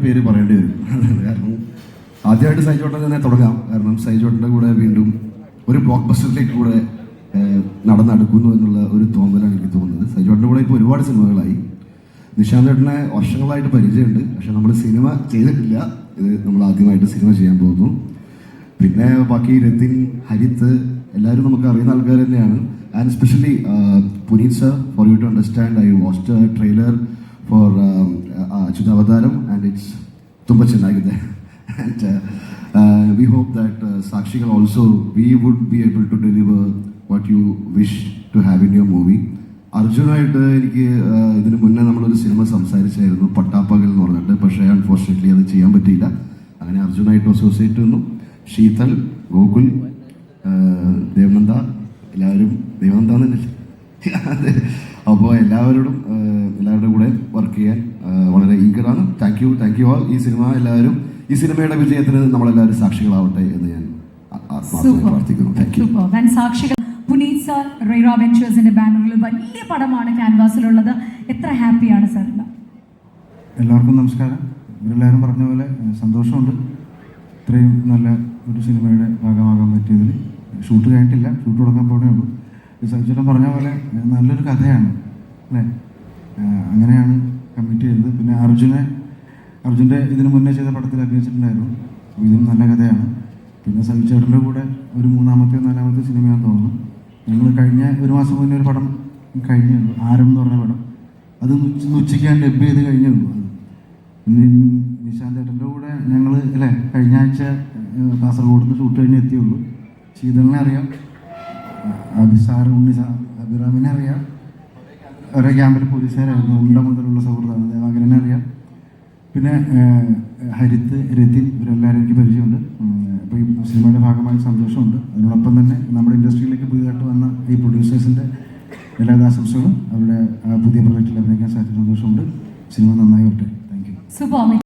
പേര് പറയേണ്ടി വരും. കാരണം ആദ്യമായിട്ട് സൈജോട്ടൻ തന്നെ തുടങ്ങാം. കാരണം സൈജോട്ടൻ്റെ കൂടെ വീണ്ടും ഒരു ബ്ലോക്ക് ബസ്റ്ററിലേക്ക് കൂടെ നടന്നെടുക്കുന്നു എന്നുള്ള ഒരു തോന്നലാണ് എനിക്ക് തോന്നുന്നത്. സൈജോട്ടൻ്റെ കൂടെ ഇപ്പോൾ ഒരുപാട് സിനിമകളായി. നിശാന്ത് ചേട്ടനെ വർഷങ്ങളായിട്ട് പരിചയമുണ്ട്, പക്ഷെ നമ്മൾ സിനിമ ചെയ്തിട്ടില്ല. ഇത് നമ്മൾ ആദ്യമായിട്ട് സിനിമ ചെയ്യാൻ പോകുന്നു. പിന്നെ ബാക്കി രത്തിൻ, ഹരിത്ത് എല്ലാവരും നമുക്ക് അറിയുന്ന ആൾക്കാർ തന്നെയാണ്. And specially Puneeth sir, for you to understand, I watched a trailer for Achyutavataram and it's ತುಂಬ ಚೆನ್ನಾಗಿದೆ. And we hope that Sakshigal also, we would be able to deliver what you wish to have in your movie. അർജുനായിട്ട് എനിക്ക് ഇതിന് മുന്നേ നമ്മളൊരു cinema സംസാരിച്ചായിരുന്നു, പട്ടാപ്പകൽ എന്ന് പറഞ്ഞിട്ട്. പക്ഷേ അൺഫോർച്ചുനേറ്റ്ലി അത് ചെയ്യാൻ പറ്റിയില്ല. അങ്ങനെ അർജുനായിട്ട് അസോസിയേറ്റ് വന്നു. ശീതൽ, ഗോകുൽ, ദേവനന്ദ, എല്ലാവരും ദേവനന്ദ. അപ്പോൾ എല്ലാവരുടെ കൂടെ വർക്ക് ചെയ്യാൻ വളരെ ഈഗറാണ്. Thank you all. ഈ സിനിമയുടെ വിജയത്തിന് നമ്മളെല്ലാവരും സാക്ഷികളാവട്ടെ എന്ന് ഞാൻ പ്രാർത്ഥിക്കുന്നു. Thank you. സാക്ഷികൾ പുനീത് സാർ, റൈറ വെഞ്ചേഴ്സിന്റെ ബാനറിൽ വലിയ പടമാണ് ക്യാൻവാസിലുള്ളത്. എത്ര ഹാപ്പിയാണ് സാർ? എല്ലാവർക്കും നമസ്കാരം. ഇവരെല്ലാവരും പറഞ്ഞ പോലെ സന്തോഷമുണ്ട്. ഇത്രയും നല്ല ഒരു സിനിമയുടെ ഭാഗമാകാൻ പറ്റിയതിൽ. ഷൂട്ട് കഴിഞ്ഞിട്ടില്ല, ഷൂട്ട് തുടങ്ങാൻ പോകണേ ഉള്ളൂ. സജിച്ചേട്ടൻ പറഞ്ഞ പോലെ നല്ലൊരു കഥയാണ് അല്ലേ? അങ്ങനെയാണ് കമ്മിറ്റ് ചെയ്തത്. പിന്നെ അർജുൻ്റെ ഇതിന് മുന്നേ ചെയ്ത പടത്തിൽ അഭിനയിച്ചിട്ടുണ്ടായിരുന്നു. ഇതും നല്ല കഥയാണ്. പിന്നെ സജിച്ചേട്ടൻ്റെ കൂടെ ഒരു 3-ാമത്തെ 4-ാമത്തെ സിനിമയാണെന്ന് തോന്നുന്നു. ഞങ്ങൾ കഴിഞ്ഞ ഒരു മാസം മുന്നേ ഒരു പടം കഴിഞ്ഞുള്ളൂ, ആരം എന്ന് പറഞ്ഞ പടം. അത് ഉച്ചയ്ക്ക് ഡബ് ചെയ്ത് കഴിഞ്ഞുള്ളൂ. പിന്നെ നിശാന്ത് ചേട്ടൻ്റെ കൂടെ ഞങ്ങൾ അല്ലേ കഴിഞ്ഞ ആഴ്ച കാസർഗോഡ് നിന്ന് ഷൂട്ട് കഴിഞ്ഞ് എത്തിയുള്ളൂ. ശീതളിനെ അറിയാം, അഭിറാമിനെ അറിയാം, ഒരേ ക്യാമ്പിൽ പോലീസുകാരായിരുന്നു. ഉണ്ട മുതലുള്ള സൗഹൃദമാണ്. ദേവാകരനെ അറിയാം. പിന്നെ ഹരിത്ത്, രത്തിൻ, ഇവരെല്ലാവരും എനിക്ക് പരിചയമുണ്ട്. അപ്പോൾ ഈ സിനിമയുടെ ഭാഗമായി സന്തോഷമുണ്ട്. അതിനോടൊപ്പം തന്നെ നമ്മുടെ ഇൻഡസ്ട്രിയിലേക്ക് പുതിയതായിട്ട് വന്ന ഈ പ്രൊഡ്യൂസേഴ്സിൻ്റെ എല്ലാ ആശംസകളും അവരുടെ പുതിയ പ്രൊജക്റ്റിൽ അഭിനയിക്കാൻ സാധിച്ച സന്തോഷമുണ്ട്. സിനിമ നന്നായി വരട്ടെ. Thank you.